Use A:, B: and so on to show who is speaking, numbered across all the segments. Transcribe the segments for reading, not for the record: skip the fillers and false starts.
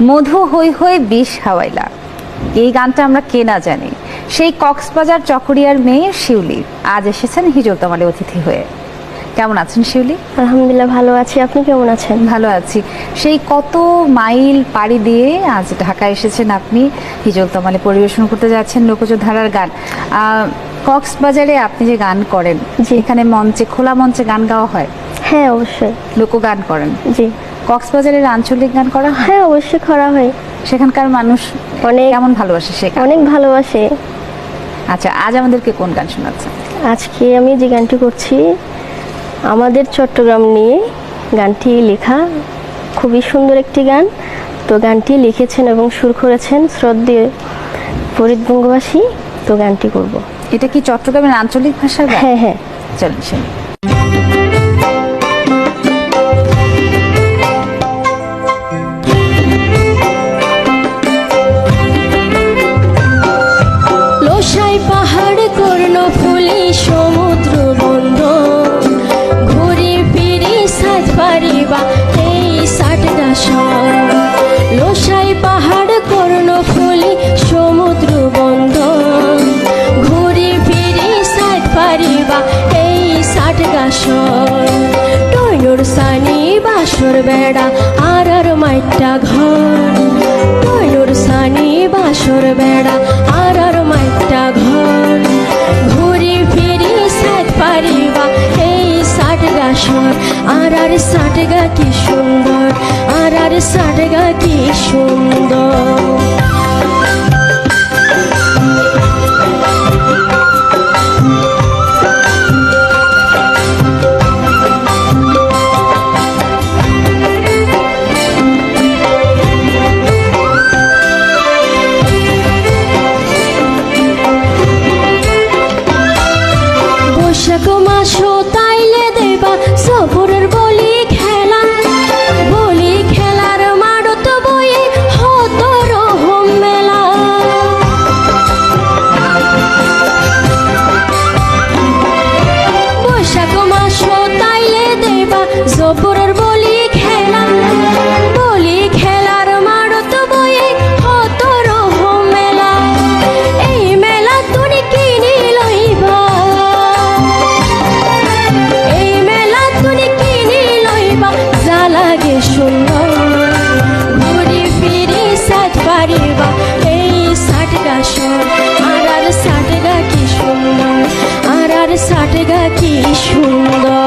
A: মধু হই হই বিষ হাওয়াইলা, এই গানটা আমরা কে না জানি। সেই কক্সবাজার চকরিয়ার মেয়ে শিউলি আজ এসেছেন হিজল তমালে অতিথি হয়ে। কেমন আছেন শিউলি?
B: আলহামদুলিল্লাহ ভালো আছি, আপনি কেমন আছেন?
A: ভালো আছি। সেই কত মাইল পাড়ি দিয়ে আজ ঢাকা এসেছেন আপনি, হিজল তমালে পরিবেশন করতে যাচ্ছেন লোকজ ধারার গান। কক্সবাজারে আপনি যে গান করেন, এখানে মঞ্চে, খোলা মঞ্চে গান গাওয়া হয়?
B: হ্যাঁ অবশ্যই।
A: লোকগান করেন?
B: জি।
A: কক্সবাজারের আঞ্চলিক গান করা হয়?
B: হ্যাঁ অবশ্যই করা হয়।
A: সেখানকার মানুষ
B: অনেক
A: কেমন ভালোবাসে সে গান?
B: অনেক ভালোবাসে।
A: আচ্ছা, আজ আমাদেরকে কোন গান শোনাচ্ছেন?
B: আজকে আমি যে গানটি করছি আমাদের চট্টগ্রাম নিয়ে, গানটি লেখা খুবই সুন্দর একটি গান। তো গানটি লিখেছেন এবং সুর করেছেন শ্রদ্ধেয় ফরিদ বঙ্গবাসী। তো গানটি করব।
A: এটা কি চট্টগ্রামের আঞ্চলিক ভাষার গান?
B: হ্যাঁ হ্যাঁ,
A: চলুন শুনি।
B: পাহাড় কর্ণফুলী সমুদ্র বন্ধ, ঘুরে ফিরে সাজ পারিবা এই সাতটা সর। লোসাই পাহাড় কর্ণফুলী সমুদ্র বন্ধ, ঘুরে ফিরে সাজ পারিবা এই সাতটা সর। টয়নোর সানি বাসর বেড়া আর মাইটা ঘর, টয়নোর সানি বাসর বেড়া আর মাইটা ঘর। ঘুরে ফিরে সাথ পারিবা এই সাটগা সর। আর সাটগা কি সুন্দর, আর সাটগা কি সুন্দর। মাসো তাইলে দেবা সফরের বলি খেলা, বলি খেলার মারত বয়ে হত রহম মেলা। বৈশাখ মাসো তাইলে দেবা সফরের বলি খেলা, বলি খেলার মারত বয়ে হত রহম মেলা। এই মেলা তুমি কিনি লইবা, লাগে সুন্দর। ঘুরে ফিরে সাথ পারিবা এই সাটগা সর। আর সাটগা কি সুন্দর, আর সাটগা কি সুন্দর।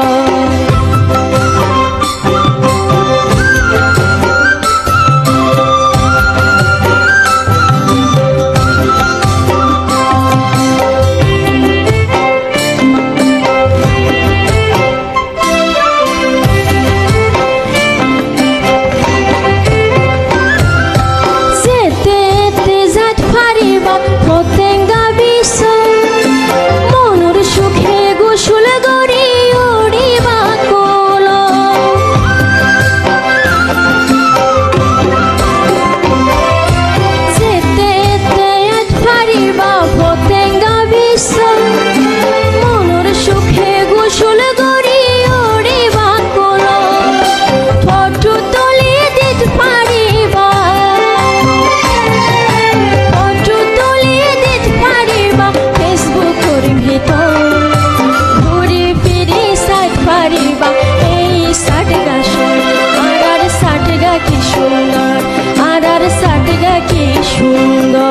B: আর সাটগা কি সুন্দর।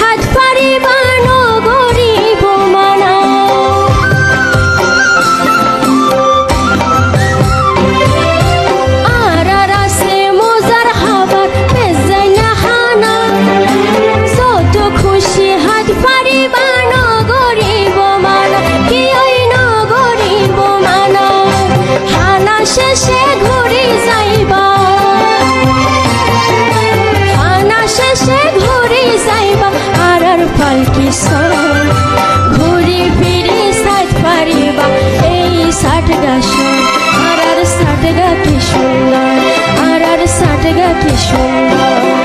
B: হাত পারিবা নগো
C: পালকি সর ঘুরি ফিরি সাত পারিবা এই সাটগা সর আর সাটগা কি সুন্দর আর সাটগা কি সুন্দর